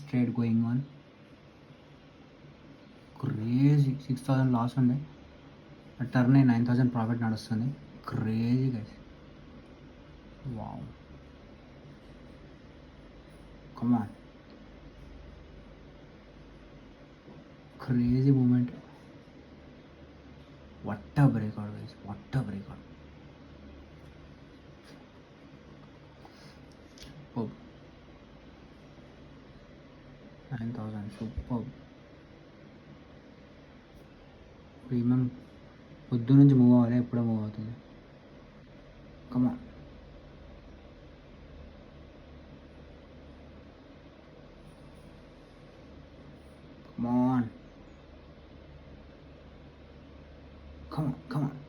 Trade going on crazy. 6,000 loss ఉండే, turn 9,000 profit నడుస్తుంది. Crazy guys, wow, come on, crazy moment. What a breakout guys, what a breakout. 9,000 super. Premium పొద్దు నుంచి move అవ్వాలి, ఎప్పుడో move అవుతుంది. కమాన్, కమాన్, కమాన్, కమాన్.